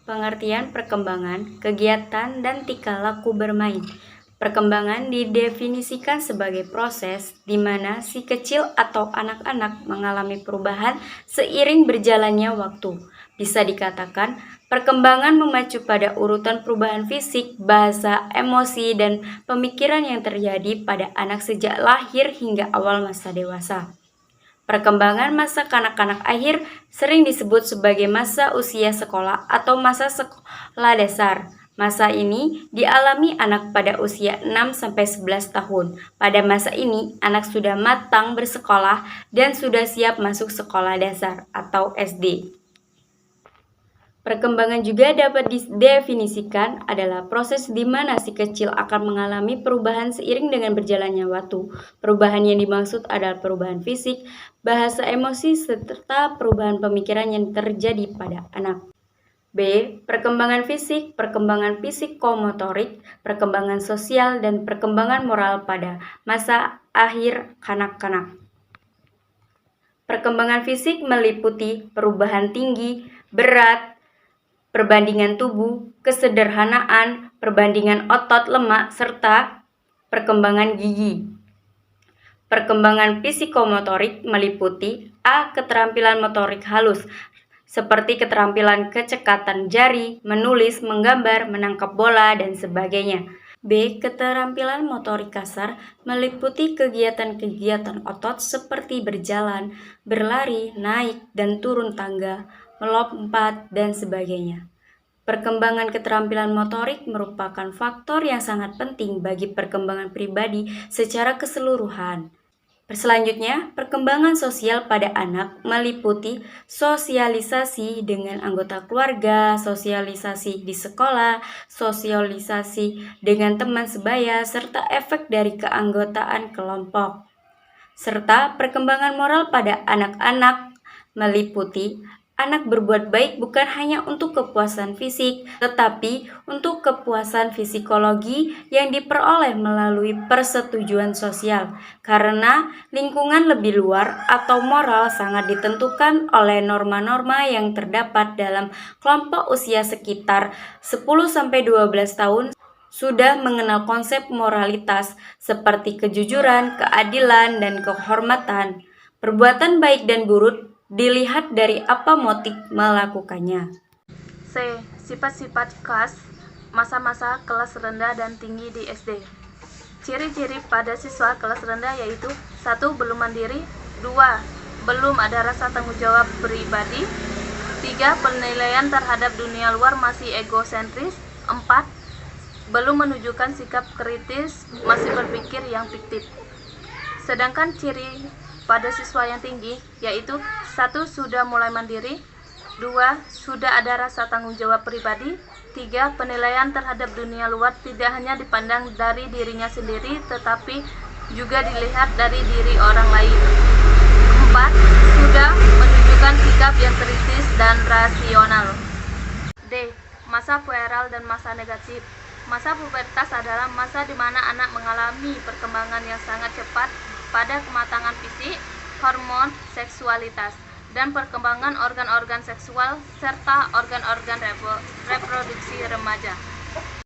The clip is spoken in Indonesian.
Pengertian perkembangan, kegiatan, dan tingkah laku bermain. Perkembangan didefinisikan sebagai proses di mana si kecil atau anak-anak mengalami perubahan seiring berjalannya waktu. Bisa dikatakan, perkembangan memacu pada urutan perubahan fisik, bahasa, emosi, dan pemikiran yang terjadi pada anak sejak lahir hingga awal masa dewasa. Perkembangan masa kanak-kanak akhir sering disebut sebagai masa usia sekolah atau masa sekolah dasar. Masa ini dialami anak pada usia 6-11 tahun. Pada masa ini, anak sudah matang bersekolah dan sudah siap masuk sekolah dasar atau SD. Perkembangan juga dapat didefinisikan adalah proses di mana si kecil akan mengalami perubahan seiring dengan berjalannya waktu. Perubahan yang dimaksud adalah perubahan fisik, bahasa, emosi, serta perubahan pemikiran yang terjadi pada anak. B. Perkembangan fisik, perkembangan psikomotorik, perkembangan sosial, dan perkembangan moral pada masa akhir kanak-kanak. Perkembangan fisik meliputi perubahan tinggi, berat, perbandingan tubuh, kesederhanaan, perbandingan otot lemak, serta perkembangan gigi. Perkembangan psikomotorik meliputi A. Keterampilan motorik halus, seperti keterampilan kecekatan jari, menulis, menggambar, menangkap bola, dan sebagainya. B. Keterampilan motorik kasar meliputi kegiatan-kegiatan otot seperti berjalan, berlari, naik dan turun tangga, melompat, dan sebagainya. Perkembangan keterampilan motorik merupakan faktor yang sangat penting bagi perkembangan pribadi secara keseluruhan. Selanjutnya, perkembangan sosial pada anak meliputi sosialisasi dengan anggota keluarga, sosialisasi di sekolah, sosialisasi dengan teman sebaya, serta efek dari keanggotaan kelompok. Serta perkembangan moral pada anak-anak meliputi anak berbuat baik bukan hanya untuk kepuasan fisik, tetapi untuk kepuasan psikologi yang diperoleh melalui persetujuan sosial. Karena lingkungan lebih luar atau moral sangat ditentukan oleh norma-norma yang terdapat dalam kelompok usia sekitar 10-12 tahun sudah mengenal konsep moralitas seperti kejujuran, keadilan, dan kehormatan. Perbuatan baik dan buruk dilihat dari apa motif melakukannya. C. Sifat-sifat khas masa-masa kelas rendah dan tinggi di SD. Ciri-ciri pada siswa kelas rendah yaitu 1. Belum mandiri, 2. Belum ada rasa tanggung jawab pribadi, 3. Penilaian terhadap dunia luar masih egosentris, 4. Belum menunjukkan sikap kritis, masih berpikir yang fiktif. Sedangkan ciri pada siswa yang tinggi yaitu 1. Sudah mulai mandiri, 2. Sudah ada rasa tanggung jawab pribadi, 3. Penilaian terhadap dunia luar tidak hanya dipandang dari dirinya sendiri tetapi juga dilihat dari diri orang lain, 4. Sudah menunjukkan sikap yang kritis dan rasional. D. Masa pueral dan masa negatif. Masa pubertas adalah masa di mana anak mengalami perkembangan yang sangat cepat pada kematangan fisik, hormon, seksualitas, dan perkembangan organ-organ seksual serta organ-organ reproduksi remaja.